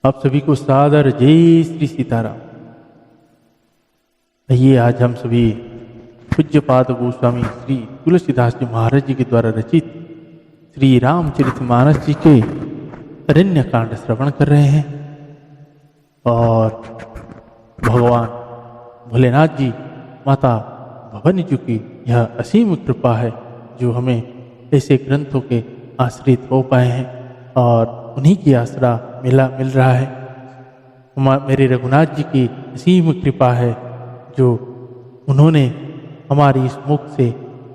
आप सभी को सादर जय श्री सीताराम। आइए आज हम सभी पूज्यपाद गोस्वामी श्री तुलसीदास जी महाराज जी के द्वारा रचित श्री रामचरितमानस जी के अरण्य कांड श्रवण कर रहे हैं। और भगवान भोलेनाथ जी, माता भवानी जी की यह असीम कृपा है जो हमें ऐसे ग्रंथों के आश्रित हो पाए हैं और उन्हीं की आसरा मिल रहा है। मेरे रघुनाथ जी की असीम कृपा है जो उन्होंने हमारी इस मुख से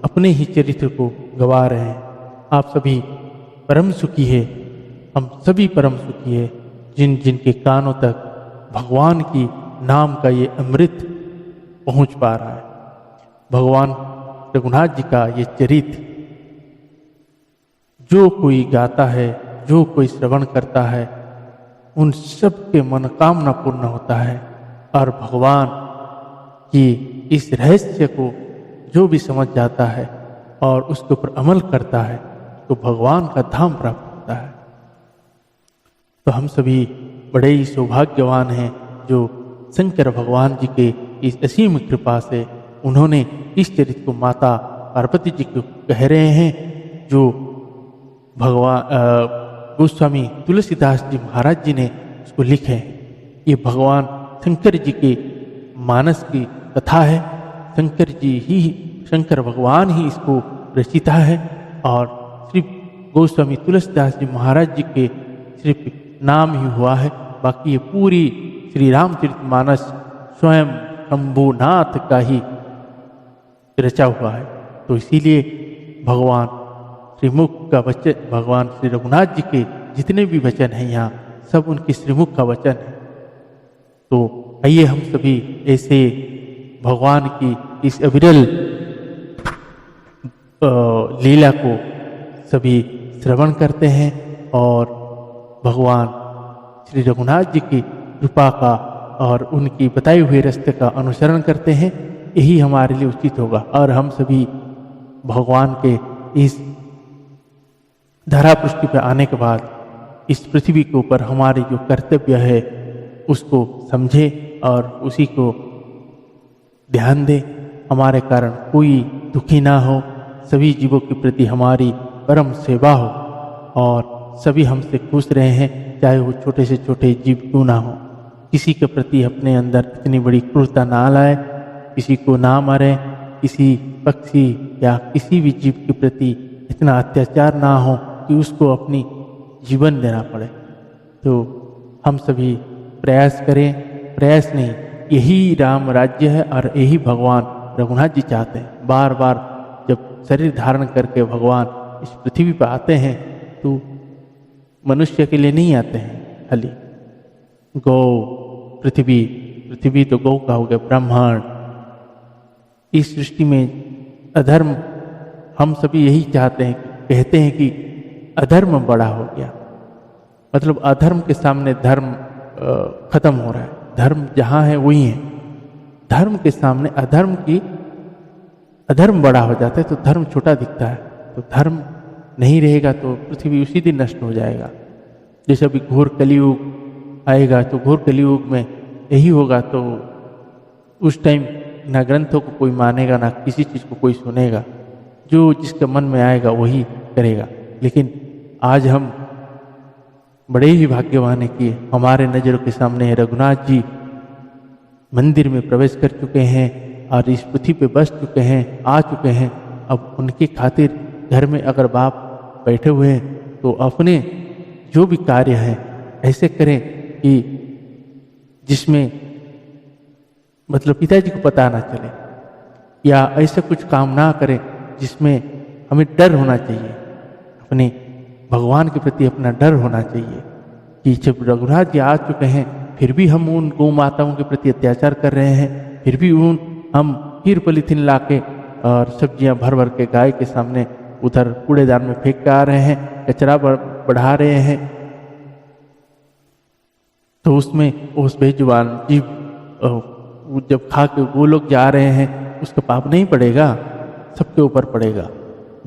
अपने ही चरित्र को गवा रहे हैं। आप सभी परम सुखी है, हम सभी परम सुखी है जिनके कानों तक भगवान की नाम का ये अमृत पहुंच पा रहा है। भगवान रघुनाथ जी का ये चरित्र जो कोई गाता है, जो कोई श्रवण करता है, उन सब के मनोकामना पूर्ण होता है। और भगवान की इस रहस्य को जो भी समझ जाता है और उसके ऊपर अमल करता है तो भगवान का धाम प्राप्त होता है। तो हम सभी बड़े ही सौभाग्यवान हैं जो शंकर भगवान जी के इस असीम कृपा से उन्होंने इस चरित्र को माता पार्वती जी को कह रहे हैं जो भगवान गोस्वामी तुलसीदास जी महाराज जी ने उसको लिखे हैं। ये भगवान शंकर जी के मानस की कथा है। शंकर भगवान ही इसको रचिता है और सिर्फ गोस्वामी तुलसीदास जी महाराज जी के सिर्फ नाम ही हुआ है। बाकी ये पूरी श्री रामचरितमानस स्वयं शंभुनाथ का ही रचा हुआ है। तो इसीलिए भगवान श्रीमुख का वचन, भगवान श्री रघुनाथ जी के जितने भी वचन हैं यहाँ सब उनके श्रीमुख का वचन है। तो आइए हम सभी ऐसे भगवान की इस अविरल लीला को सभी श्रवण करते हैं और भगवान श्री रघुनाथ जी की कृपा का और उनकी बताए हुए रास्ते का अनुसरण करते हैं। यही हमारे लिए उचित होगा। और हम सभी भगवान के इस धरा पृष्ठ पे आने के बाद इस पृथ्वी के ऊपर हमारे जो कर्तव्य है उसको समझे और उसी को ध्यान दे। हमारे कारण कोई दुखी ना हो, सभी जीवों के प्रति हमारी परम सेवा हो और सभी हमसे खुश रहे हैं, चाहे वो छोटे से छोटे जीव क्यों ना हो। किसी के प्रति अपने अंदर इतनी बड़ी क्रूरता ना लाए, किसी को ना मारे, किसी पक्षी या किसी भी जीव के प्रति इतना अत्याचार ना हो कि उसको अपनी जीवन देना पड़े। तो हम सभी प्रयास करें, प्रयास नहीं, यही राम राज्य है और यही भगवान रघुनाथ जी चाहते हैं। बार बार जब शरीर धारण करके भगवान इस पृथ्वी पर आते हैं तो मनुष्य के लिए नहीं आते हैं खाली। गौ पृथ्वी तो गौ का हो गया, ब्राह्मण, इस सृष्टि में अधर्म हम सभी यही चाहते हैं, कहते हैं कि अधर्म बड़ा हो गया, मतलब अधर्म के सामने धर्म खत्म हो रहा है। धर्म जहाँ है वही है, धर्म के सामने अधर्म बड़ा हो जाता है तो धर्म छोटा दिखता है। तो धर्म नहीं रहेगा तो पृथ्वी उसी दिन नष्ट हो जाएगा। जैसे अभी घोर कलियुग आएगा तो घोर कलियुग में यही होगा। तो उस टाइम ना ग्रंथों को कोई मानेगा, ना किसी चीज़ को कोई सुनेगा, जो जिसके मन में आएगा वही करेगा। लेकिन आज हम बड़े ही भाग्यवान हैं कि हमारे नज़रों के सामने रघुनाथ जी मंदिर में प्रवेश कर चुके हैं और इस पृथ्वी पे बस चुके हैं, आ चुके हैं। अब उनके खातिर घर में अगर बाप बैठे हुए हैं तो अपने जो भी कार्य हैं ऐसे करें कि जिसमें मतलब पिताजी को पता ना चले, या ऐसा कुछ काम ना करें जिसमें हमें डर होना चाहिए। अपने भगवान के प्रति अपना डर होना चाहिए कि जब रघुनाथ जी आ चुके हैं फिर भी हम उन गौ माताओं के प्रति अत्याचार कर रहे हैं, फिर भी हम फिर पॉलीथीन लाके और सब्जियां भर भर के गाय के सामने उधर कूड़ेदान में फेंक के आ रहे हैं, कचरा बढ़ा रहे हैं। तो उसमें उस बेजुबान जीव जब खा के वो लोग जा रहे हैं उसका पाप नहीं पड़ेगा, सबके ऊपर पड़ेगा।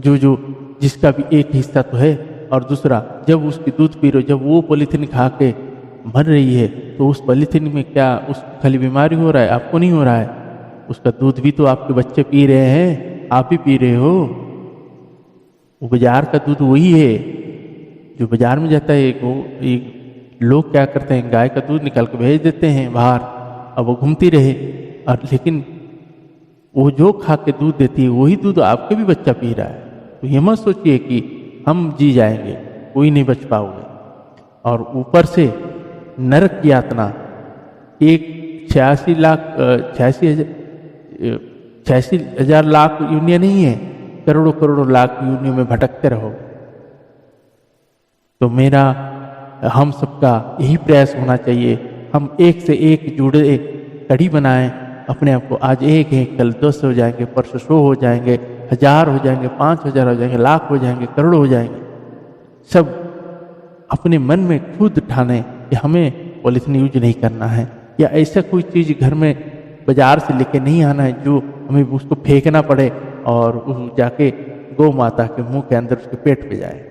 जो जिसका भी एक हिस्सा तो है। और दूसरा, जब उसकी दूध पी रहे, जब वो पॉलीथीन खा के मर रही है, तो उस पॉलीथीन में क्या उसको खाली बीमारी हो रहा है, आपको नहीं हो रहा है? उसका दूध भी तो आपके बच्चे पी रहे हैं, आप भी पी रहे हो। वो बाजार का दूध वही है जो बाजार में जाता है। एक लोग क्या करते हैं, गाय का दूध निकाल के भेज देते हैं बाहर, अब वो घूमती रहे, और लेकिन वो जो खा के दूध देती है वही दूध आपके भी बच्चा पी रहा है। तो ये मत सोचिए कि हम जी जाएंगे, कोई नहीं बच पाओगे। और ऊपर से नरक की यातना, एक 86,000 लाख यूनियन नहीं है, करोड़ों करोड़ों लाख यूनियन में भटकते रहो। तो मेरा हम सबका यही प्रयास होना चाहिए, हम एक से एक जुड़े कड़ी बनाएं अपने आप को। आज एक है, कल 10 हो जाएंगे, परसों 100 हो जाएंगे, 1000 हो जाएंगे, 5000 हो जाएंगे, लाख हो जाएंगे, करोड़ हो जाएंगे। सब अपने मन में खुद ठाने कि हमें पॉलीथीन यूज नहीं करना है, या ऐसा कोई चीज़ घर में बाजार से लेके नहीं आना है जो हमें उसको फेंकना पड़े और उस जाके गौ माता के मुंह के अंदर उसके पेट पे जाए,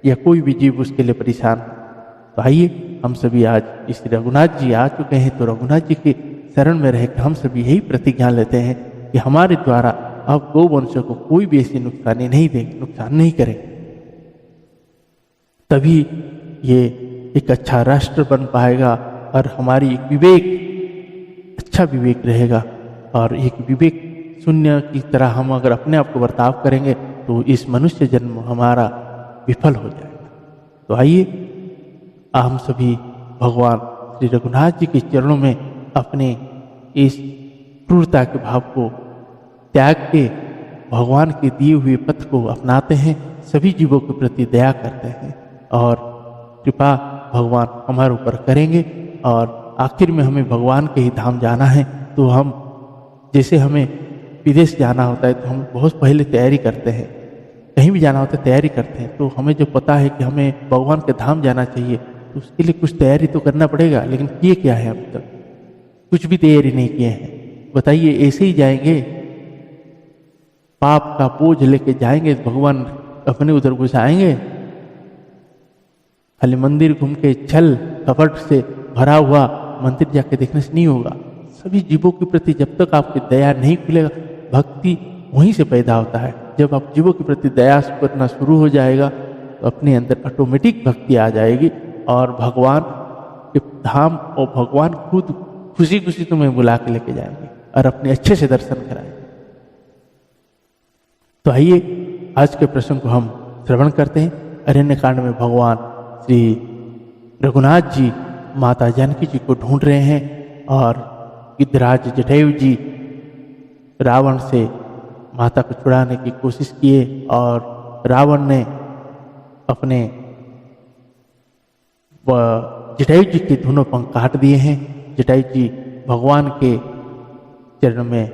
या कोई भी जीव उसके लिए परेशान। तो आइए हम सभी आज इस रघुनाथ जी आ चुके हैं, तो रघुनाथ जी के शरण में रह कर हम सभी यही प्रतिज्ञा लेते हैं कि हमारे द्वारा अब गौ वंश को कोई भी ऐसी नुकसानी नहीं देंगे, नुकसान नहीं करेंगे। तभी ये एक अच्छा राष्ट्र बन पाएगा और हमारी एक विवेक, अच्छा विवेक रहेगा। और एक विवेक शून्य की तरह हम अगर अपने आप को बर्ताव करेंगे तो इस मनुष्य जन्म हमारा विफल हो जाएगा। तो आइए हम सभी भगवान श्री रघुनाथ जी के चरणों में अपने इस क्रूरता के भाव को त्याग के भगवान के दिए हुए पथ को अपनाते हैं, सभी जीवों के प्रति दया करते हैं और कृपा भगवान हमारे ऊपर करेंगे। और आखिर में हमें भगवान के ही धाम जाना है, तो हम जैसे हमें विदेश जाना होता है तो हम बहुत पहले तैयारी करते हैं, कहीं भी जाना होता है तैयारी करते हैं। तो हमें जो पता है कि हमें भगवान के धाम जाना चाहिए, तो उसके लिए कुछ तैयारी तो करना पड़ेगा, लेकिन किए क्या है? अब तक कुछ भी तैयारी नहीं किए हैं। बताइए, ऐसे ही जाएंगे, पाप का बोझ लेके जाएंगे, भगवान अपने उधर घुसाएंगे? खाली मंदिर घूम के छल कपट से भरा हुआ मंदिर जाके देखने से नहीं होगा। सभी जीवों के प्रति जब तक आपकी दया नहीं खुलेगा, भक्ति वहीं से पैदा होता है। जब आप जीवों के प्रति दया करना शुरू हो जाएगा तो अपने अंदर ऑटोमेटिक भक्ति आ जाएगी और भगवान के धाम और भगवान खुद खुशी खुशी तुम्हें बुला के लेके जाएंगे और अपने अच्छे से दर्शन कराएंगे। तो आइए आज के प्रसंग को हम श्रवण करते हैं। अरण्य कांड में भगवान श्री रघुनाथ जी माता जानकी जी को ढूंढ रहे हैं और गिद्धराज जटायु जी रावण से माता को छुड़ाने की कोशिश किए और रावण ने अपने जटायु जी के दोनों पंख काट दिए हैं। जटायु जी भगवान के चरण में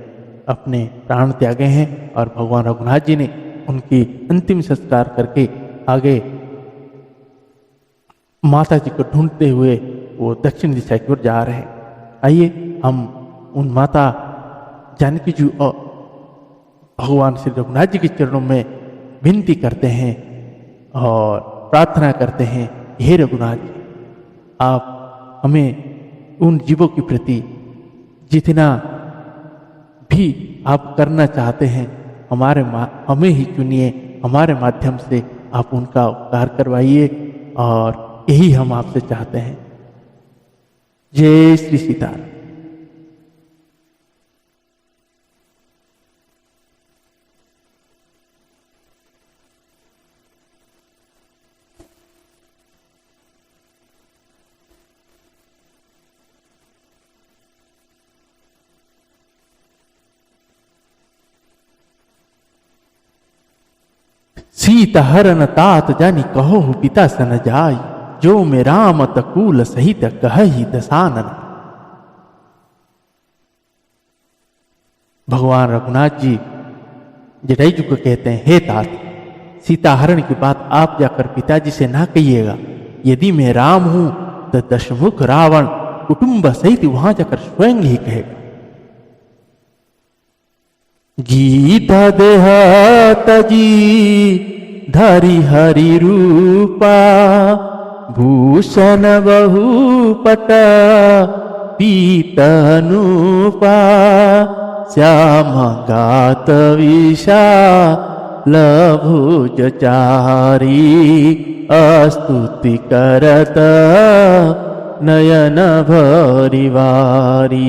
अपने प्राण त्यागे हैं और भगवान रघुनाथ जी ने उनकी अंतिम संस्कार करके आगे माता जी को ढूंढते हुए वो दक्षिण दिशा की ओर जा रहे हैं। आइए हम उन माता जानकी जी और भगवान श्री रघुनाथ जी के चरणों में विनती करते हैं और प्रार्थना करते हैं, हे रघुनाथ जी, आप हमें उन जीवों के प्रति जितना भी आप करना चाहते हैं हमें ही चुनिए, हमारे माध्यम से आप उनका उपकार करवाइए और यही हम आपसे चाहते हैं। जय श्री सीताराम। सीता हरन तात जानी कहो पिता सन जाय, जो में राम तकूल सहित कहहि दसानन। भगवान रघुनाथ जी जटायु जी को कहते हैं, हे तात, सीता हरण की बात आप जाकर पिताजी से ना कहिएगा। यदि मैं राम हूं तो दशमुख रावण कुटुंब सहित वहां जाकर स्वयं ही कहेगा। गीता देह तजी धरि हरि रूपा, भूषण बहुपट पीतनूपा श्याम गात विशाल भुजचारी स्तुति करत नयन भरिवारी।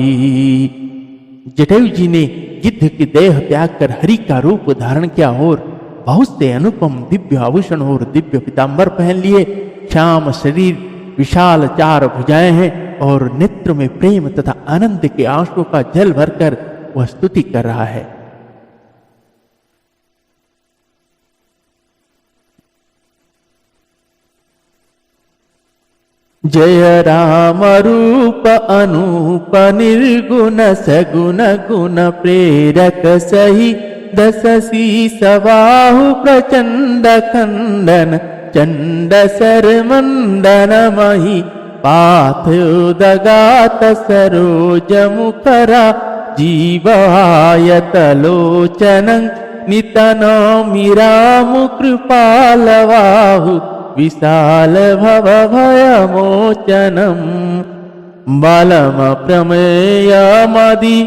जटायु जी ने गिद्ध की देह त्याग कर हरि का रूप धारण किया और बहुत से अनुपम दिव्य आभूषण और दिव्य पीतांबर पहन लिए। श्याम शरीर, विशाल चार भुजाएं हैं और नेत्र में प्रेम तथा आनंद के आंसुओं का जल भरकर वह स्तुति कर रहा है। जय राम रूप अनूप निर्गुण सगुण गुण प्रेरक सही दस शीस बाहु प्रचंड खंडन चंड सर मंडन मही पाथोदगात सरोज मुखरा जीवायत लोचनं नितनोमि राम कृपालवाहु विशाल भव भयमोचनम। बलम प्रमेयमदि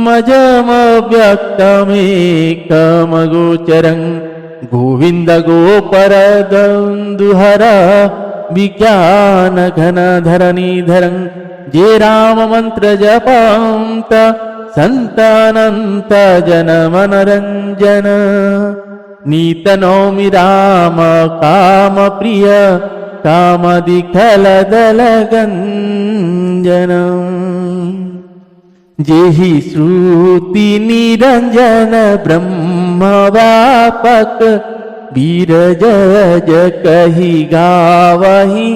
मजम व्यक्तमेकमगोचरं गोविंद गोपर दुहर विज्ञान घन धरणीधरं। जे राम मंत्र जपंत संतानंत जन मनरंजन। नीतनोमि राम काम प्रिय कामदिखल दल गंजन। जेहि श्रुति निरंजन ब्रह्म व्यापक वीर जय कही गावही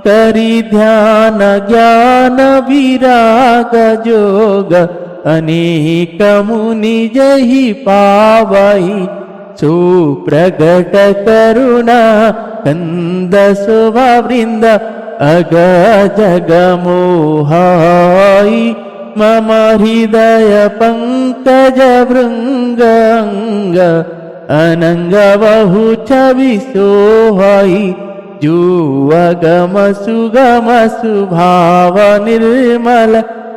करी ध्यान ज्ञान विराग जोग अनेक मुनि जहि पावही। सुप्रगट करुणा कंद शोभा वृंद अग जग मोहाई। मम हृदय पंकज भृंग अंग अनंग बहु छवि सोहाई। जो अगम सुगम सुभाव निर्मल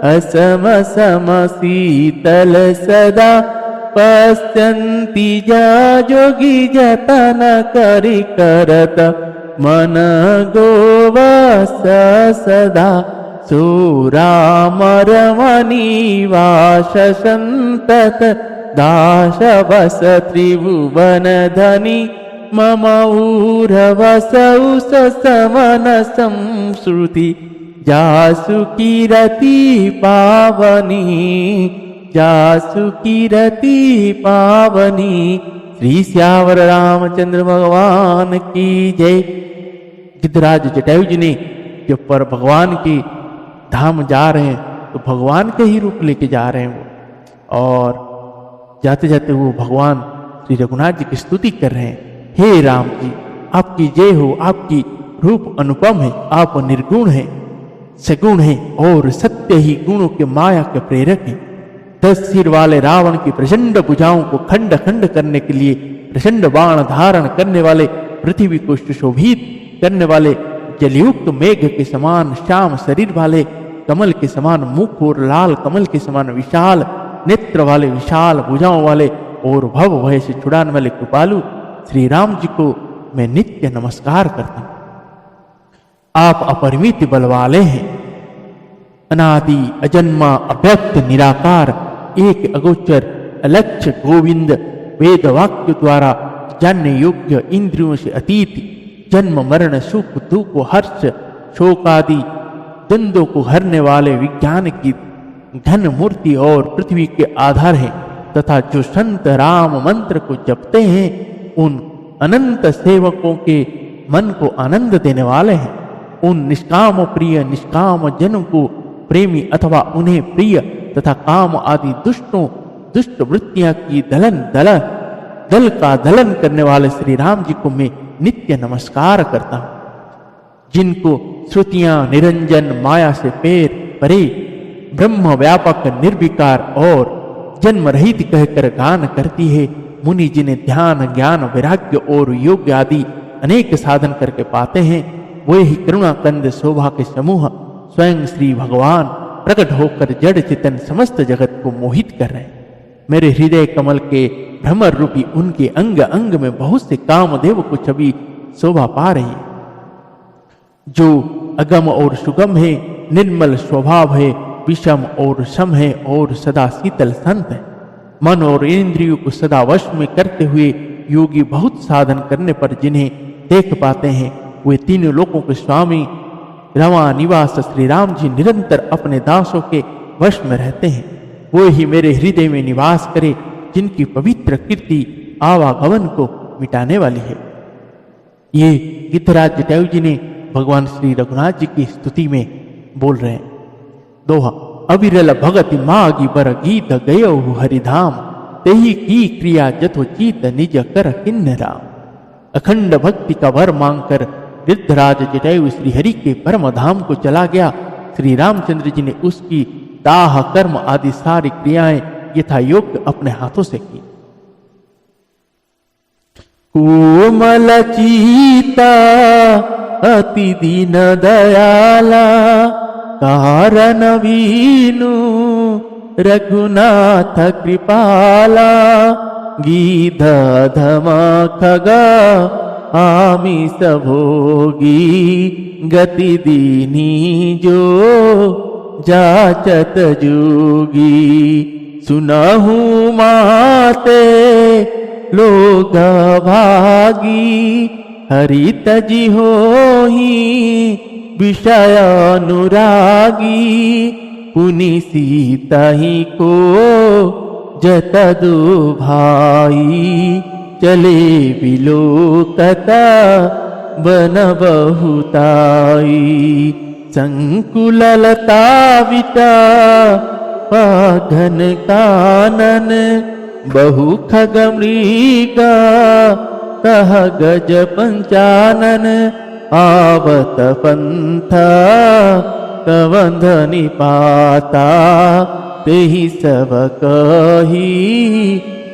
असम सम शीतल सदा पश्यन्ति जा जोगी जतन करि करत मन गोवस सदा। सो राम रमणीवास संतत दास बस त्रिभुवन धनी। मम ऊरवसौ समन संश्रुति जासु कीरति पावनी। जासु कीरति पावनी। श्री श्यावर रामचंद्र भगवान की जय। गिद्धराज जटायु जी ने जब पर भगवान के धाम जा रहे हैं तो भगवान के ही रूप लेके जा रहे हैं वो, और जाते जाते वो भगवान श्री रघुनाथ जी की स्तुति कर रहे हैं। हे राम जी, आपकी जय हो, आपकी रूप अनुपम है, आप निर्गुण हैं, सगुण हैं और सत्य ही गुणों के माया के प्रेरक हैं। 10 सिर वाले रावण की प्रचंड भुजाओं को खंड खंड करने के लिए प्रचंड बाण धारण करने वाले, पृथ्वी को सुशोभित करने वाले, जलयुक्त मेघ के समान श्याम शरीर वाले, कमल के समान मुख और लाल कमल के समान विशाल नेत्र वाले, विशाल भुजाओं वाले और भव भय से छुड़ाने वाले कृपालु श्री राम जी को मैं नित्य नमस्कार करता हूं। आप अपरिमित बल वाले हैं, अनादि अजन्मा अव्यक्त निराकार एक अगोचर अलक्ष्य गोविंद, वेद वाक्य द्वारा जानने योग्य, इंद्रियों से अतीत, जन्म मरण सुख दुख हर्ष शोक आदि द्वंद्वों को हरने वाले, विज्ञान की घन मूर्ति और पृथ्वी के आधार है, तथा जो संत राम मंत्र को जपते हैं उन अनंत सेवकों के मन को आनंद देने वाले हैं। उन निष्काम प्रिय निष्काम जनों को प्रेमी अथवा उन्हें प्रिय तथा काम आदि दुष्ट वृत्तियां की दल का दलन करने वाले श्री राम जी को मैं नित्य नमस्कार करता हूं। जिनको श्रुतियां निरंजन माया से परे ब्रह्म व्यापक निर्विकार और जन्म रहित कहकर गान करती है, मुनि जिन्हें ध्यान ज्ञान वैराग्य और योग आदि अनेक साधन करके पाते हैं, वे ही करुणा कंद शोभा के समूह स्वयं श्री भगवान प्रकट होकर जड़ चेतन समस्त जगत को मोहित कर रहे हैं। मेरे हृदय कमल के भ्रमर रूपी उनके अंग अंग में बहुत से कामदेव को छवि शोभा पा रही है, जो अगम और सुगम है, निर्मल स्वभाव है, विषम और सम है और सदा शीतल संत है। मन और इंद्रियों को सदा वश में करते हुए योगी बहुत साधन करने पर जिन्हें देख पाते हैं, वे तीनों लोकों के स्वामी रवा निवास श्री राम जी निरंतर अपने दासों के वश में रहते हैं। वो ही मेरे हृदय में निवास करे, जिनकी पवित्र कीर्ति आवागमन को मिटाने वाली है। ये गिद्धराज जटायु जी ने भगवान श्री रघुनाथ जी की स्तुति में बोल रहे हैं। दोहा। अविरल भगति मागी बर गीत गयो हरिधाम, तेही की क्रिया जथोचित निज कर किन्न राम। अखंड भक्ति का वर मांगकर गिद्धराज जटायु श्री हरि के परम धाम को चला गया। श्री रामचंद्र जी ने उसकी दाह कर्म आदि सारी क्रियाएं यथा योग्य अपने हाथों से की। कोमल चीता अति दीन दयाला, कारण वीनु रघुनाथ कृपाला। गीध धमा खगा आमिष भोगी, गति दीनी जो जाचत जोगी। सुनहु माते लोग भागी, हरि तजी होहि विषय अनुरागी। पुनि सीता ही को जतदु भाई, चले विलोकता बन बहुताई। संकुल लता विटा पाघन कानन, बहु खग मृगा तह गज पंचानन। आवत पंथा कवंध निपाता, तेहि सब कही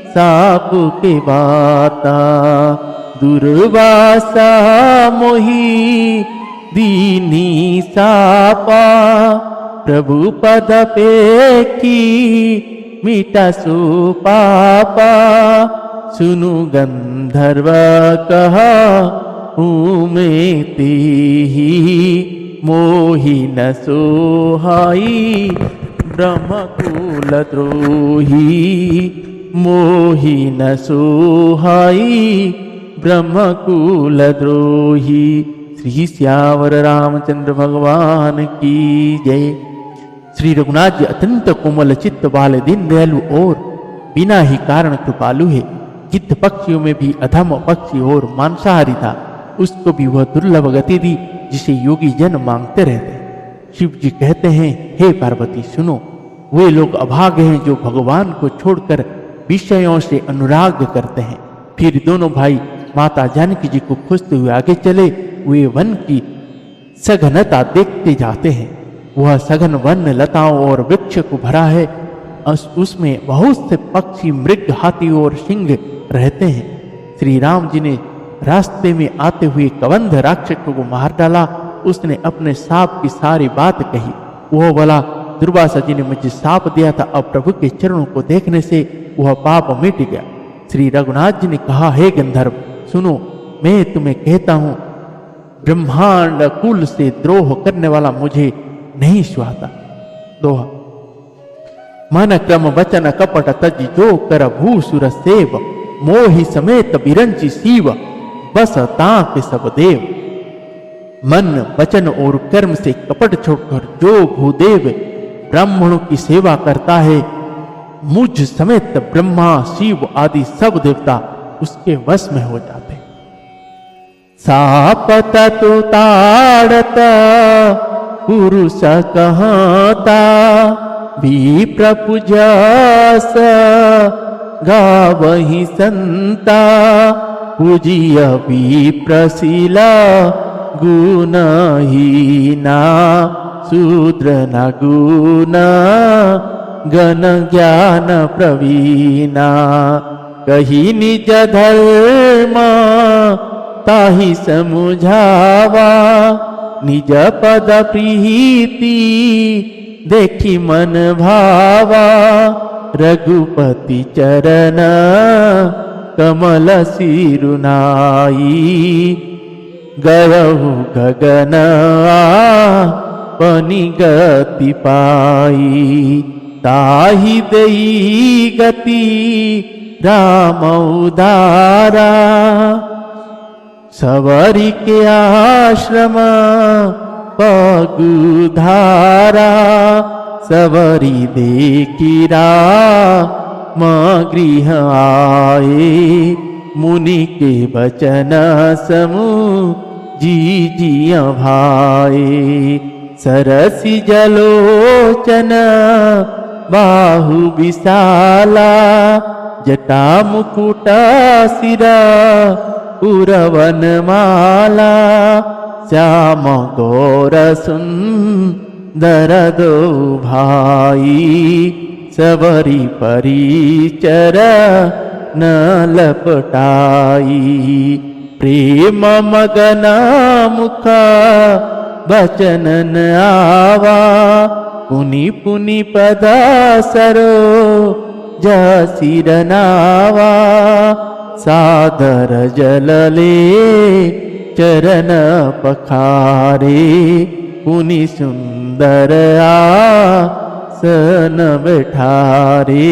सापु के बाता। दुर्वासा मोही दीनी सापा, प्रभु पद पेखी मीटा सो पापा। सुनु गंधर्व कहा में तेहि, मोहि न सोहाई ब्रह्मकुल द्रोही। मोहि न सोहाई ब्रह्मकुल द्रोही। श्री श्यावर रामचंद्र भगवान की जय। श्री रघुनाथ जी अत्यंत कोमल चित्त वाले, दीन दयालु और बिना ही कारण कृपालु है। गिद्ध पक्षियों में भी अधम पक्षी और मांसाहारी था, उसको भी वह दुर्लभ गति दी जिसे योगी जन मांगते रहते। शिव जी कहते हैं, हे पार्वती सुनो, वे लोग अभागे हैं जो भगवान को छोड़कर विषयों से अनुराग करते हैं। फिर दोनों भाई माता जानकी जी को खोजते हुए आगे चले। वे वन की सघनता देखते जाते हैं। वह सघन वन लताओं और वृक्ष को भरा है। उसमें बहुत से पक्षी, मृग, हाथी और सिंह रहते हैं। श्री राम जी ने रास्ते में आते हुए कबंध राक्षस को मार डाला। उसने अपने सांप की सारी बात कही। वह बोला, दुर्वासा जी ने मुझे सांप दिया था, अब प्रभु के चरणों को देखने से वह पाप मिट गया। श्री रघुनाथ जी ने कहा, हे गंधर्व सुनो, मैं तुम्हें कहता हूं, ब्रह्मांड कुल से द्रोह करने वाला मुझे नहीं सुहाता। दोहा। मन क्रम वचन कपट तज, जो कर भूसुर सेव। मोहि समेत बिरंची शिव, बस ताक सब देव। मन वचन और कर्म से कपट छोड़कर जो भूदेव ब्राह्मणों की सेवा करता है, मुझ समेत ब्रह्मा, शिव आदि सब देवता उसके वश में हो जाते। सापत तो ताड़ता पुरुष कहता, विप्र पूजस गावहि संता। पूजिय विप्रशिला गुणहीना, शूद्र न गुना गण ज्ञान प्रवीणा। कही निज धर्म ताहि समुझावा, निज पद प्रीति देखी मन भावा, रघुपति चरण कमल सिरुनाई, गयहु गगन पनि गति पाई, ताहि देई गति राम उदारा, सवरी के आश्रम पगुधारा, सवरी देखी राम गृह आए, मुनि के बचन समूह जी जिया भाए, सरसी जलोचन बाहु विशाला, जटा मुकुट सिरा पुरवन माला, श्याम गौर सुंदर दो भाई, सबरी परिचर न लपटाई, प्रेम मगन मुख बचन न आवा, पुनि पुनि पद सरो जसिरनावा, सादर जल ले चरण पखारे, पुनि सुंदर आसन बैठारे,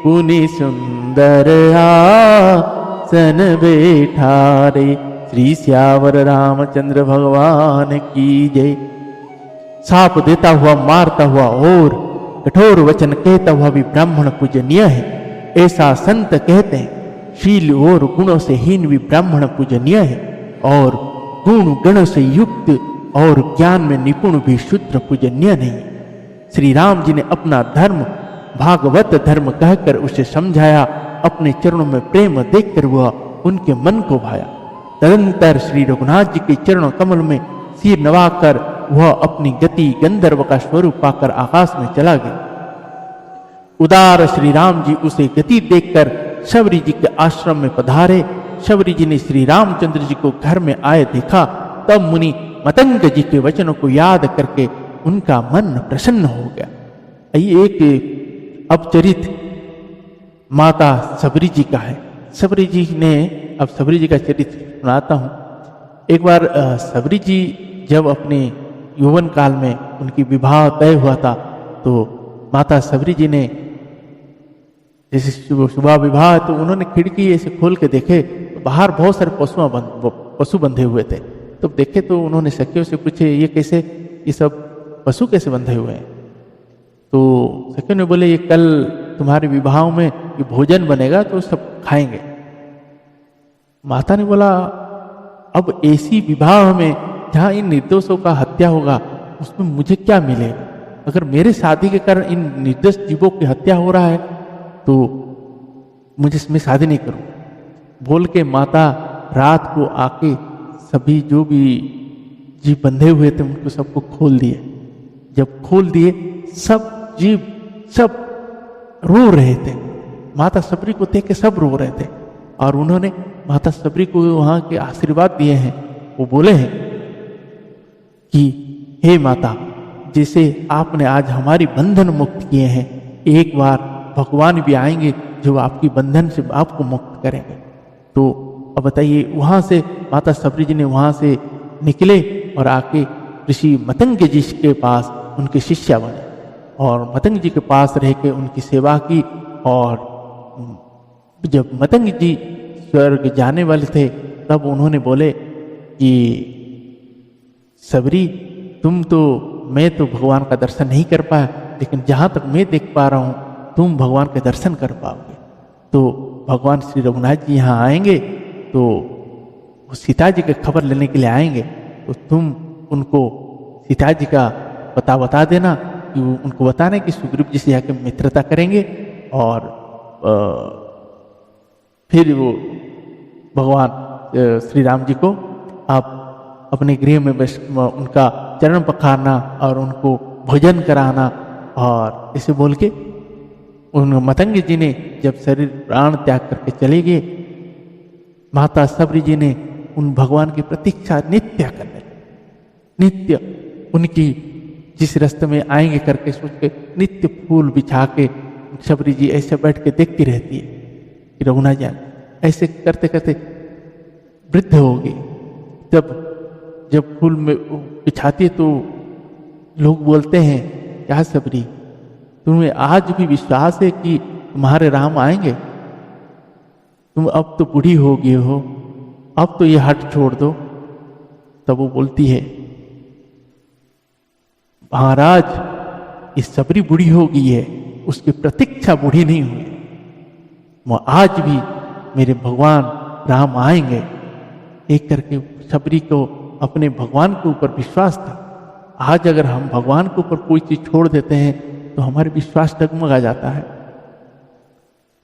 पुनि सुंदर आसन बैठारे। श्री सियावर रामचंद्र भगवान की जय। साप देता हुआ मारता हुआ और कठोर वचन कहता हुआ भी ब्राह्मण पूजनीय है, ऐसा संत कहते हैं। शील और गुणों से हीन भी ब्राह्मण पूजनीय है, और गुण गण से युक्त और ज्ञान में निपुण भी शूद्र पूजनीय नहीं। श्री राम जी ने अपना धर्म भागवत धर्म कहकर उसे समझाया, अपने चरणों में प्रेम देखकर वह उनके मन को भाया। तदंतर श्री रघुनाथ जी के चरणों कमल में सिर नवाकर वह अपनी गति गंधर्व का स्वरूप पाकर आकाश में चला गया। उदार श्री राम जी उसे गति देखकर शबरी जी के आश्रम में पधारे। शबरी जी ने श्री रामचंद्र जी को घर में आए देखा, तब मुनि मतंग जी के वचनों को याद करके उनका मन प्रसन्न हो गया। ये एक अपचरित माता शबरी जी का है। शबरी जी ने, अब शबरी जी का चरित्र सुनाता हूँ। एक बार शबरी जी जब अपने यौवन काल में उनकी विवाह तय हुआ था, तो माता शबरी जी ने जैसे सुबह विवाह, तो उन्होंने खिड़की ऐसे खोल के देखे, तो बाहर बहुत सारे पशु बंधे हुए थे। तो देखे तो उन्होंने सखियों से पूछे, ये कैसे, ये सब पशु कैसे बंधे हुए हैं? तो सखियों ने बोले, ये कल तुम्हारे विवाह में ये भोजन बनेगा तो सब खाएंगे। माता ने बोला, अब ऐसी विवाह में जहाँ इन निर्दोषों का हत्या होगा, उसमें मुझे क्या मिलेगा? अगर मेरे शादी के कारण इन निर्दोष जीवों की हत्या हो रहा है तो मुझे इसमें शादी नहीं करूँ। बोल के माता रात को आके सभी जो भी जीव बंधे हुए थे उनको सबको खोल दिए। जब खोल दिए, सब जीव सब रो रहे थे। माता शबरी को देख के सब रो रहे थे, और उन्होंने माता शबरी को वहाँ के आशीर्वाद दिए हैं। वो बोले हैं कि हे माता, जैसे आपने आज हमारी बंधन मुक्त किए हैं, एक बार भगवान भी आएंगे जो आपकी बंधन से आपको मुक्त करेंगे। तो अब बताइए, वहाँ से माता शबरी जी ने वहाँ से निकले और आके ऋषि मतंग जी के पास उनके शिष्या बने, और मतंग जी के पास रह के उनकी सेवा की। और जब मतंग जी स्वर्ग जाने वाले थे, तब उन्होंने बोले कि शबरी, मैं तो भगवान का दर्शन नहीं कर पाया, लेकिन जहाँ तक मैं देख पा रहा हूँ तुम भगवान के दर्शन कर पाओगे। तो भगवान श्री रघुनाथ जी यहाँ आएंगे, तो वो सीता जी की खबर लेने के लिए आएंगे, तो तुम उनको सीता जी का पता बता देना, कि उनको बताना कि सुग्रीव जी से जाके मित्रता करेंगे, और फिर वो भगवान श्री राम जी को आप अपने गृह में उनका चरण पखारना और उनको भोजन कराना। और इसे बोल के उन मतंग जी ने जब शरीर प्राण त्याग करके चले गए, माता शबरी जी ने उन भगवान की प्रतीक्षा नित्य करने लगे। नित्य उनकी जिस रास्ते में आएंगे करके सोच के नित्य फूल बिछा के शबरी जी ऐसे बैठ के देखती रहती है कि रघुनाथ जी ऐसे करते करते वृद्ध होगी। जब फूल में बिछाती है तो लोग बोलते हैं, क्या शबरी तुम्हें आज भी विश्वास है कि तुम्हारे राम आएंगे? तुम अब तो बूढ़ी हो गई हो, अब तो ये हट छोड़ दो। तब वो बोलती है, महाराज इस शबरी बूढ़ी हो गई है, उसकी प्रतीक्षा बूढ़ी नहीं हुई। वो आज भी मेरे भगवान राम आएंगे। एक करके शबरी को अपने भगवान के ऊपर विश्वास था। आज अगर हम भगवान के ऊपर कोई चीज छोड़ देते हैं तो हमारे विश्वास डगमगा जाता है।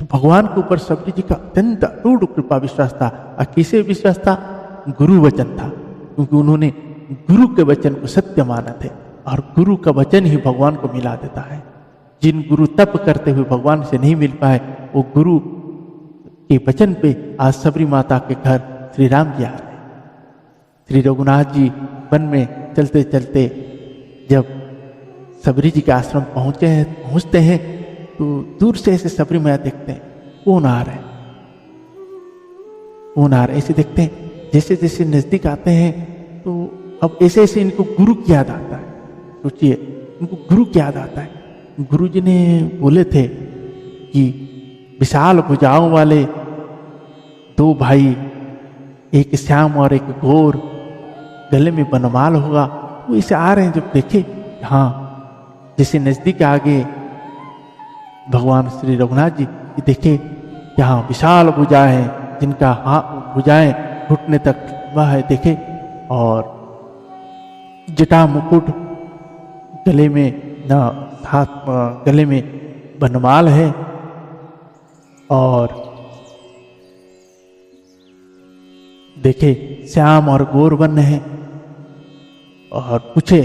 तो भगवान के ऊपर शबरी जी का अत्यंत अटूट कृपा विश्वास था। और किसे विश्वास था? गुरु वचन था, क्योंकि उन्होंने गुरु के वचन को सत्य माना थे और गुरु का वचन ही भगवान को मिला देता है। जिन गुरु तप करते हुए भगवान से नहीं मिल पाए, वो गुरु के वचन पे आज शबरी माता के घर श्री राम जी आ रहे। श्री रघुनाथ जी वन में चलते चलते जब शबरी जी के आश्रम पहुंचते हैं तो दूर से ऐसे शबरी मैया देखते हैं, कौन आ रहे, कौन आ रहे, ऐसे देखते हैं। जैसे जैसे नजदीक आते हैं तो अब ऐसे ऐसे इनको गुरु की याद आता है। सोचिए, इनको गुरु की याद आता है। गुरु जी ने बोले थे कि विशाल भुजाओं वाले दो भाई, एक श्याम और एक घोर, गले में बनमाल होगा। वो इसे आ रहे हैं। जब देखे, हाँ, जैसे नजदीक आगे भगवान श्री रघुनाथ जी देखे यहाँ विशाल भुजाएं हैं, जिनका हाथ भुजाएं घुटने तक वह है, देखे, और जटा मुकुट, गले में न हाथ, गले में बनमाल है और देखे श्याम और गौर वर्ण है। और पूछे,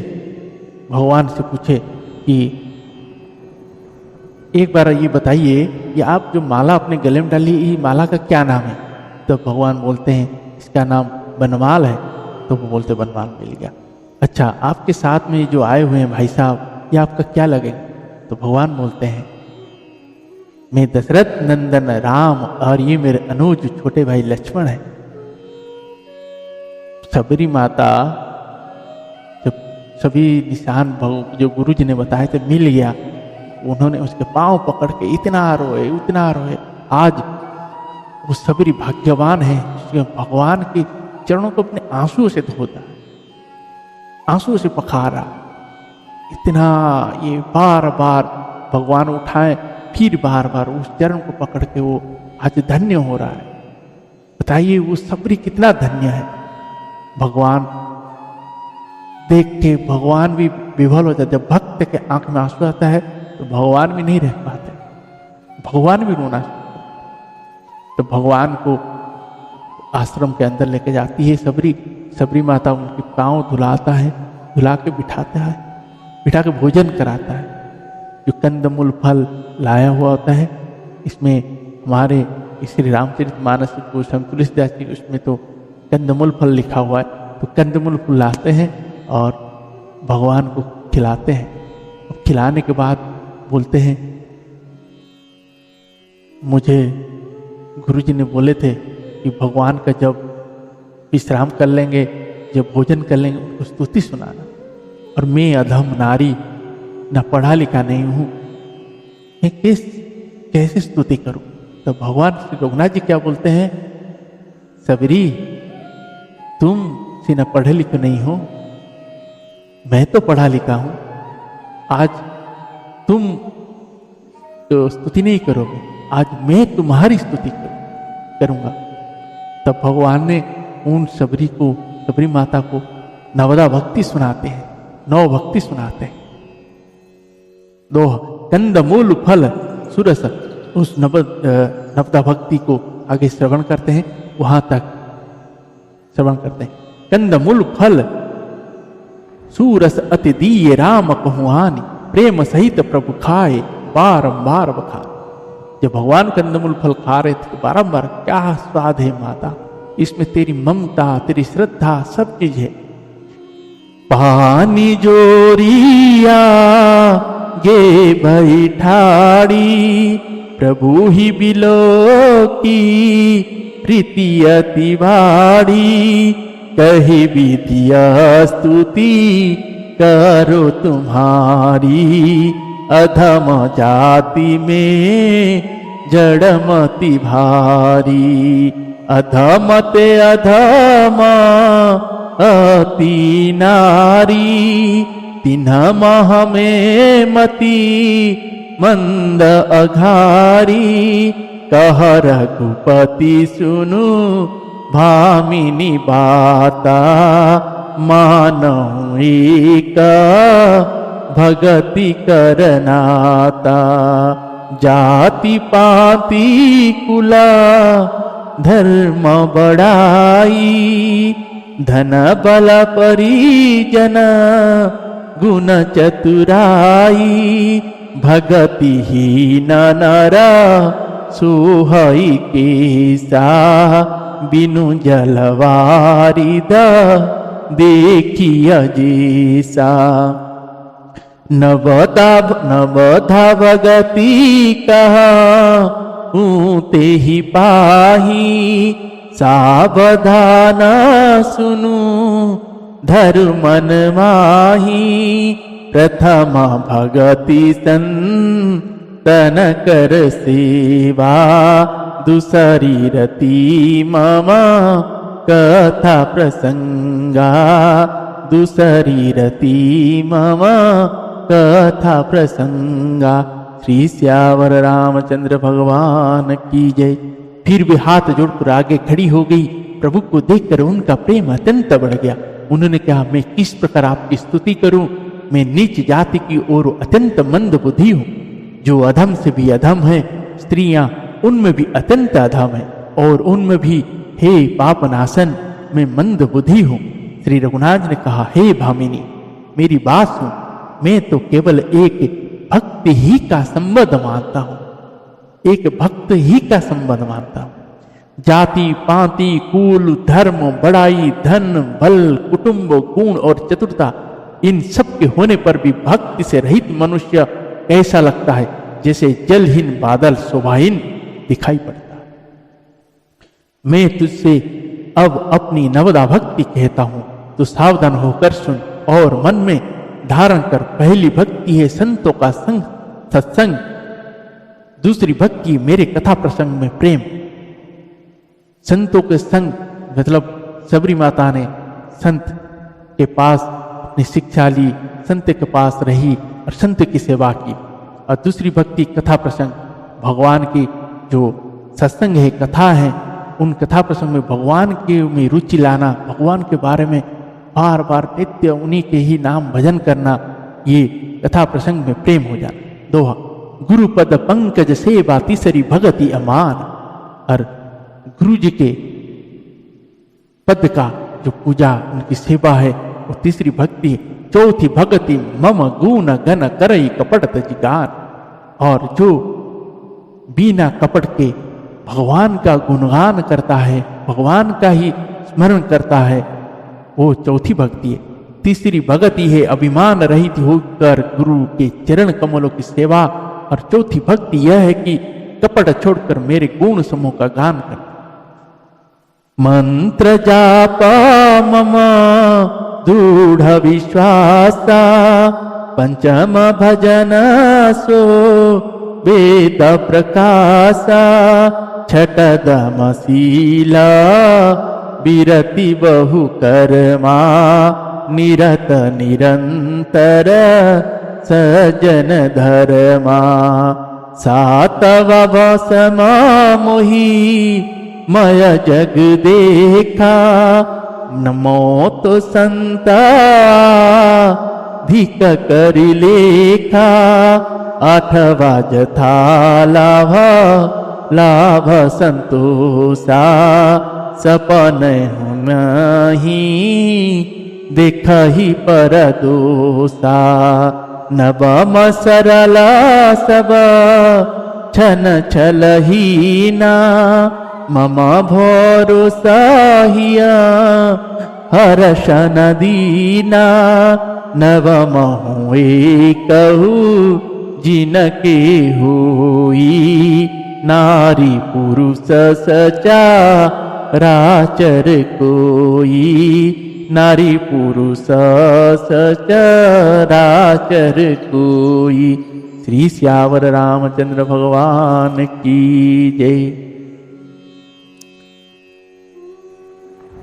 भगवान से पूछे कि एक बार ये बताइए कि आप जो माला अपने गले में डाली, ये माला का क्या नाम है? तो भगवान बोलते हैं इसका नाम बनमाल है। तो वो बोलते बनमाल मिल गया। अच्छा, आपके साथ में जो आए हुए हैं भाई साहब, ये आपका क्या लगेगा? तो भगवान बोलते हैं, मैं दशरथ नंदन राम और ये मेरे अनुज छोटे भाई लक्ष्मण है। शबरी माता जब सभी निशान जो गुरु जी ने बताए थे मिल गया, उन्होंने उसके पांव पकड़ के इतना रोए, उतना रोए। आज वो शबरी भाग्यवान है, भगवान के चरणों को अपने आंसुओं से धोता, आंसुओं से पखारा। इतना ये बार बार भगवान उठाए, फिर बार बार उस चरण को पकड़ के वो आज धन्य हो रहा है। बताइए वो शबरी कितना धन्य है। भगवान देख के भगवान भी विभल हो जाते। जब भक्त के आंख में आंसू आता है तो भगवान भी नहीं रह पाते, भगवान भी रोना। तो भगवान को आश्रम के अंदर लेके जाती है शबरी माता। उनके पांव धुलाता है, धुला के बिठाता है, बिठा के भोजन कराता है। जो कंदमूल फल लाया हुआ होता है, इसमें हमारे श्री रामचरितमानस को तुलसीदास जी, उसमें तो कंदमूल फल लिखा हुआ है। तो कंदमूल फल लाते हैं और भगवान को खिलाते हैं। और खिलाने के बाद बोलते हैं, मुझे गुरुजी ने बोले थे कि भगवान का जब विश्राम कर लेंगे, जब भोजन कर लेंगे, उनको स्तुति सुनाना। और मैं अधम नारी, न पढ़ा लिखा नहीं हूं, मैं कैसे स्तुति करूं? तो भगवान श्री रघुनाथ जी क्या बोलते हैं, शबरी तुम से न पढ़े लिखे नहीं हो, मैं तो पढ़ा लिखा हूं। आज तुम तो स्तुति नहीं करोगे, आज मैं तुम्हारी स्तुति करूंगा। तब भगवान ने उन शबरी माता को नवदा भक्ति सुनाते हैं, नौ भक्ति सुनाते हैं। दो कंदमूल फल सुरस, उस नवदा भक्ति को आगे श्रवण करते हैं, वहां तक श्रवण करते हैं। कंदमूल फल सूरस अति दीये राम कहुआनी, प्रेम सहित प्रभु खाए बारंबार बखान। जब भगवान कंदमूल फल खा रहे थे तो बारंबार, क्या स्वाद है माता, इसमें तेरी ममता, तेरी श्रद्धा सब चीज है। पानी जोरिया गे बैठाड़ी, प्रभु ही बिलो की प्रीति अति बाड़ी, कही विधिया स्तुति करो तुम्हारी, अधम जाति में जड़मति भारी, अधम ते अधम अति नारी, तिन्ह मह में मति मंद अघारी, कह रघुपति सुनु भामिनी बाता, मानौ एक भगति करनाता, जाति पाति कुला धर्म बड़ाई, धन बल परिजन गुण चतुराई, भगति हीन नर सुहई केसा, बिनु जलवारिद देखिय जैसा, नवधा भगति कहा ऊते ही पाही, सावधान सुनु धर्मन माही, प्रथम भगति संतन कर सेवा, दूसरी रति मम कथा प्रसंगा, दूसरी रति मम कथा प्रसंगा। श्री श्यावर रामचंद्र भगवान की जय। फिर भी हाथ जोड़कर आगे खड़ी हो गई। प्रभु को देखकर उनका प्रेम अत्यंत बढ़ गया। उन्होंने कहा, मैं किस प्रकार आपकी स्तुति करूं? मैं नीच जाति की ओर अत्यंत मंद बुद्धि हूं, जो अधम से भी अधम है। स्त्रियां उनमें भी अत्यंत अधम है, और उनमें भी हे पापनाशन मैं मंद बुद्धि हूं। श्री रघुनाथ ने कहा, हे भामिनी मेरी बात सुन, मैं तो केवल एक भक्त ही का संबंध मानता हूं, एक भक्त ही का संबंध मानता हूं। जाति पाति कुल धर्म बड़ाई धन बल कुटुंब गुण और चतुरता, इन सब के होने पर भी भक्ति से रहित मनुष्य ऐसा लगता है जैसे जलहीन बादल शोभाहीन दिखाई पड़ता है। मैं तुझसे अब अपनी नवदा भक्ति कहता हूं, तो सावधान होकर सुन और मन में धारण कर। पहली भक्ति है संतों का संग सत्संग, दूसरी भक्ति मेरे कथा प्रसंग में प्रेम। संतों के संग मतलब सबरी माता ने संत के पास अपनी शिक्षा ली, संत के पास रही और संत की सेवा की। और दूसरी भक्ति कथा प्रसंग, भगवान की जो सत्संग है, कथा है, उन कथा प्रसंग में भगवान के में रुचि लाना, भगवान के बारे में बार बार नित्य उन्हीं के ही नाम भजन करना, ये कथा प्रसंग में प्रेम हो जाता। दोहा, गुरु पद पंकज सेवा तीसरी भगति अमान। और गुरु जी के पद का जो पूजा, उनकी सेवा है, वो तीसरी भक्ति है। चौथी भक्ति मम गुण गण करई कपट जिगान। और जो बिना कपट के भगवान का गुणगान करता है, भगवान का ही स्मरण करता है, वो चौथी भक्ति है। तीसरी भक्ति है अभिमान रहित होकर गुरु के चरण कमलों की सेवा। और चौथी भक्ति यह है कि कपट छोड़कर मेरे गुण समूह का गान कर। मंत्र जापा मम दृढ़ विश्वासा, पंचम भजन सो वेद प्रकाशा, छठदम शीला विरति बहु कर्मा, निरत निरंतर सजन धर्मा, सातव वसमा मोही मय जग देखा, नमो तो संता धिक कर लेखा, आठवा जथा लाभ लाभ संतोषा, सपन ही देख ही पर दोषा, नवम सरला सब छन छल ही ना, मम भरोसा हिया हर्ष नदीना नव महु एकहु जिनके होई नारी पुरुष सचा राचर कोई नारी पुरुष सचराचर कोई। श्री सियावर रामचंद्र भगवान की जय।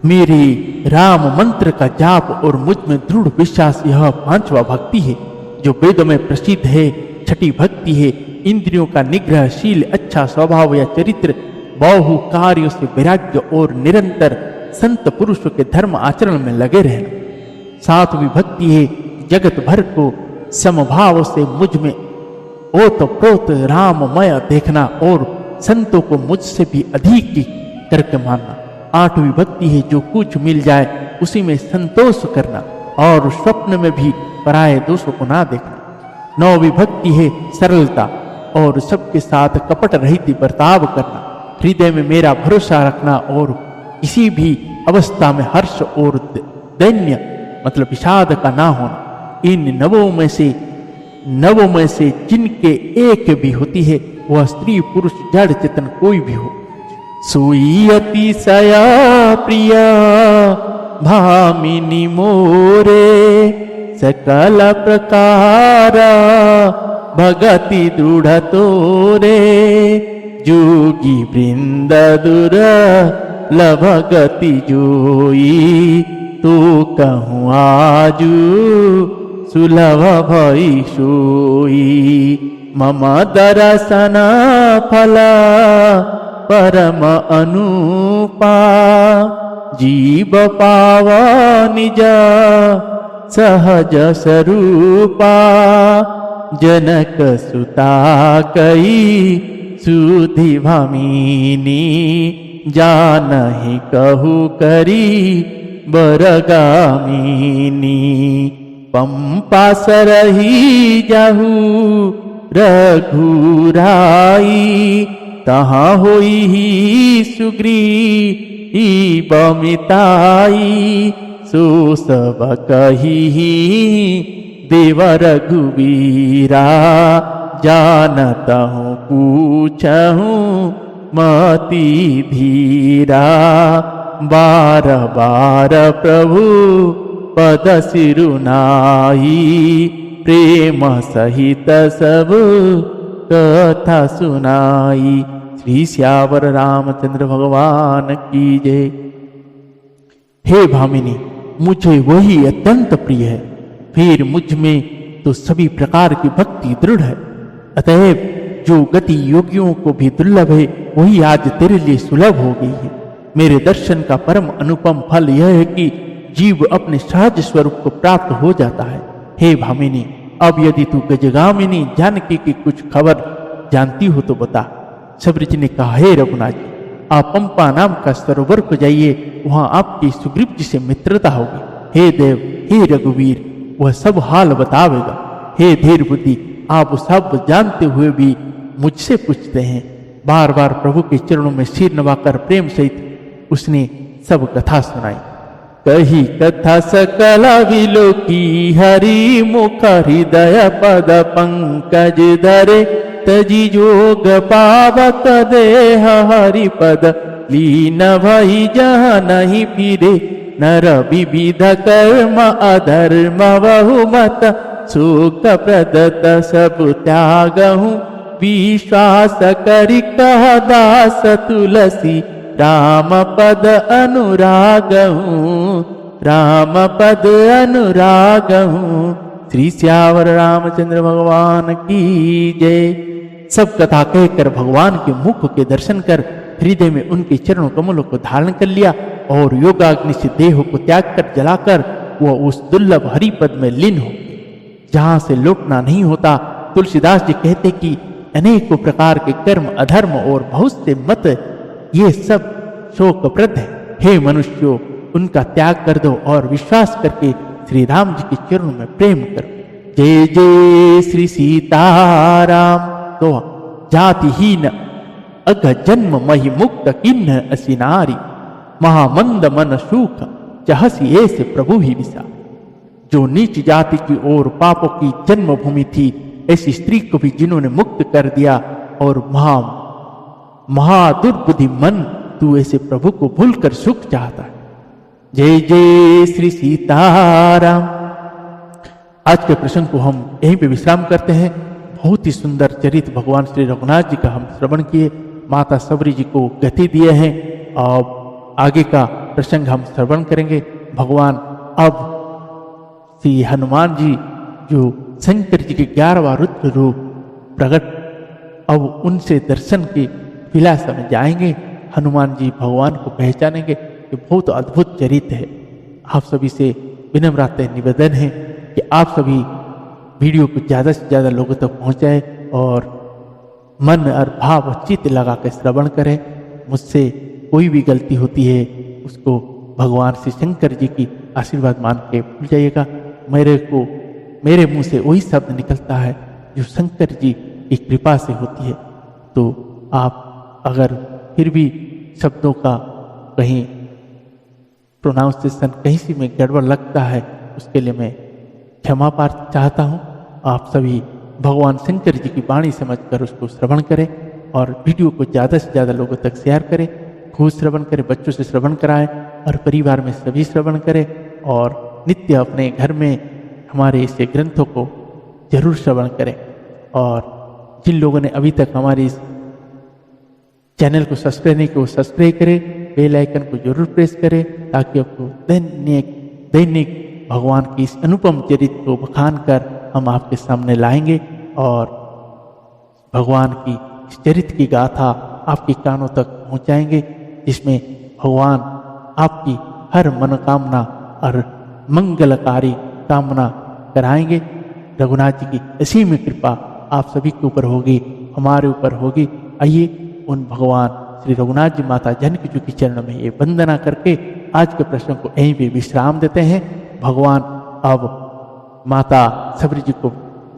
मेरी राम मंत्र का जाप और मुझ में दृढ़ विश्वास यह पांचवा भक्ति है जो वेदों में प्रसिद्ध है। छठी भक्ति है इंद्रियों का निग्रह, शील, अच्छा स्वभाव या चरित्र, बहु कार्यों से वैराग्य और निरंतर संत पुरुषों के धर्म आचरण में लगे रहना। सातवीं भक्ति है जगत भर को समभाव से मुझ में ओतप्रोत राममय देखना और संतों को मुझसे भी अधिक करके मानना। आठवीं भक्ति है जो कुछ मिल जाए उसी में संतोष करना और स्वप्न में भी पराये दोषों को ना देखना। नौवीं भक्ति है सरलता और सबके साथ कपट रहित बर्ताव करना, हृदय में मेरा भरोसा रखना और किसी भी अवस्था में हर्ष और दैन्य मतलब विषाद का ना होना। इन नवों में से जिनके एक भी होती है वह स्त्री पुरुष जड़ चेतन कोई भी हो। सोई अतिशया प्रिया भामिनी मोरे सकल प्रकार भगति दृढ़ तोरे जोगी वृंद दुर लभगति जोई तो कहूँ आजू सुलभ भई सोई। मम दर्शन फला परम अनुपा जीव पाव निज सहज स्वरूपा जनक सुता कई सुधि भामिनी जानहि कहु करी बरगामिनी। पंपा सरही जाहू रघुराई तहाँ होई ही सुग्रीव बमिताई सो सब कही देव रघुवीरा जानत हूँ पूछहूँ मति धीरा। बार बार प्रभु पद सिरुनाई प्रेम सहित सब कथा सुनाई। श्री सियावर रामचंद्र भगवान की जय। हे भामिनी, मुझे वही अत्यंत प्रिय है, फिर मुझ में तो सभी प्रकार की भक्ति दृढ़ है। अतएव जो गति योगियों को भी दुर्लभ है वही आज तेरे लिए सुलभ हो गई है। मेरे दर्शन का परम अनुपम फल यह है कि जीव अपने सहज स्वरूप को प्राप्त हो जाता है। हे भामिनी, अब यदि तू गजगामिनी जानकी की कुछ खबर जानती हो तो बता। शबरी जी ने कहा, हे रघुनाथ जी, आप पंपा नाम का सरोवर को जाइए, वहां आपकी सुग्रीव जी से मित्रता होगी। हे देव, हे रघुवीर, वह सब हाल बतावेगा। हे धीर बुद्धि, आप सब जानते हुए भी मुझसे पूछते हैं। बार बार प्रभु के चरणों में सिर नवाकर प्रेम सहित उसने सब कथा सुनाई। कही कथा सकल विलोकी हरि मुख हृदय पद पंकज धरे तजी जोग पावक देह हरि पद लीन भई जहाँ नहीं फिरे नर विविध कर्म अधर्म बहुमत सुख प्रदत सब त्यागहूँ विश्वास करि कह दास तुलसी राम पद अनुरागहूँ राम पद अनुरागहूँ। श्री सियावर रामचंद्र भगवान की जय। सब कथा कहकर भगवान के मुख के दर्शन कर हृदय में उनके चरणों कमलों को धारण कर लिया और योगाग्नि से देह को त्याग कर जलाकर वह उस दुर्लभ हरिपद में लीन हो जहां से लौटना नहीं होता। तुलसीदास जी कहते कि अनेकों प्रकार के कर्म अधर्म और बहुत से मत ये सब शोकप्रद है। हे मनुष्यों, उनका त्याग कर दो और विश्वास करके श्री राम जी के चरणों में प्रेम करो। जय जय श्री सीताराम। तो जातिहीन अघ जन्म मही मुक्त किन्ह असिनारी, महामंद मन सूख चहसी ऐसे प्रभु ही विसा। जो नीच जाति की ओर पापों की जन्मभूमि थी, ऐसी स्त्री को भी जिन्होंने मुक्त कर दिया, और महादुर्बुद्धि मन तू ऐसे प्रभु को भूलकर सुख चाहता है। जय जय श्री सीताराम। आज के प्रसंग को हम यहीं पे विश्राम करते हैं। बहुत ही सुंदर चरित्र भगवान श्री रघुनाथ जी का हम श्रवण किए, माता सबरी जी को गति दिए हैं। और आगे का प्रसंग हम श्रवण करेंगे। भगवान अब श्री हनुमान जी जो शंकर जी के 11वां रुद्र रूप प्रकट, अब उनसे दर्शन की विलासा में जाएंगे। हनुमान जी भगवान को पहचानेंगे। ये बहुत अद्भुत चरित्र है। आप सभी से विनम्र निवेदन है कि आप सभी वीडियो को ज़्यादा से ज़्यादा लोगों तक पहुंचाएं और मन और भाव चित्त लगा कर श्रवण करें। मुझसे कोई भी गलती होती है उसको भगवान श्री शंकर जी की आशीर्वाद मान के भूल जाइएगा। मेरे मुंह से वही शब्द निकलता है जो शंकर जी की कृपा से होती है। तो आप अगर फिर भी शब्दों का कहीं प्रोनाउंसिएशन कहीं से में गड़बड़ लगता है, उसके लिए मैं क्षमा प्रार्थना चाहता हूँ। आप सभी भगवान शंकर जी की वाणी समझकर उसको श्रवण करें और वीडियो को ज़्यादा से ज़्यादा लोगों तक शेयर करें। खुद श्रवण करें, बच्चों से श्रवण कराएं और परिवार में सभी श्रवण करें। और नित्य अपने घर में हमारे इस ग्रंथों को जरूर श्रवण करें। और जिन लोगों ने अभी तक हमारे इस चैनल को सब्सक्राइब नहीं किया वो सब्सक्राइब करें, बेल आइकन को जरूर प्रेस करें, ताकि आपको दैनिक भगवान की इस अनुपम चरित्र को बखान कर हम आपके सामने लाएंगे और भगवान की इस चरित्र की गाथा आपके कानों तक पहुंचाएंगे, जिसमें भगवान आपकी हर मनोकामना और मंगलकारी कामना कराएंगे। रघुनाथ जी की असीम कृपा आप सभी के ऊपर होगी, हमारे ऊपर होगी। आइए उन भगवान श्री रघुनाथ जी माता जानकी जी के चरणों में ये वंदना करके आज के प्रश्न को यहीं पे विश्राम देते हैं। भगवान अब माता सबरी जी को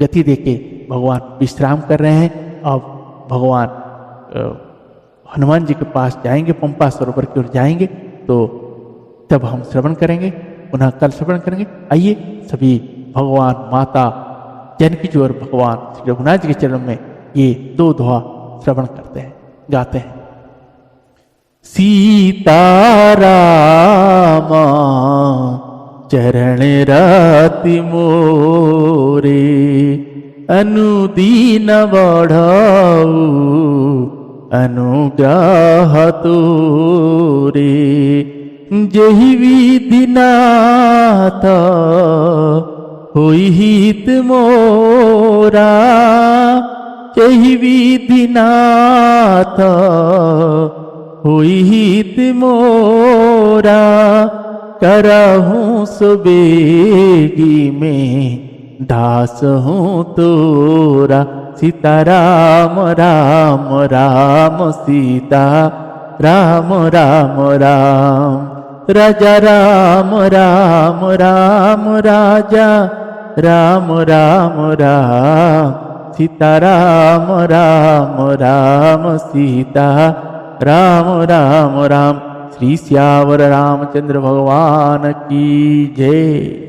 गति देके भगवान विश्राम कर रहे हैं। अब भगवान हनुमान जी के पास जाएंगे, पंपा सरोवर की ओर जाएंगे। तो तब हम श्रवण करेंगे, पुनः कल श्रवण करेंगे। आइए सभी भगवान माता जानकी जी और भगवान श्री रघुनाथ जी के चरण में ये 2 दोहा श्रवण करते हैं, गाते हैं। सीतारामा चरण राति मोरे, अनुदीन बढ़ाऊ अनुग्रह तोरे। जहि विधि नाथ होई हित मोरा, जहि विधि नाथ होई हित मोरा। करहूँ सुबेगी में दास हूँ तोरा। सीताराम राम राम सीता राम राम राम। राजा राम राम राम राजा राम राम राम। सीताराम राम राम सीता राम राम राम। श्री श्यावर रामचंद्र भगवान की जय।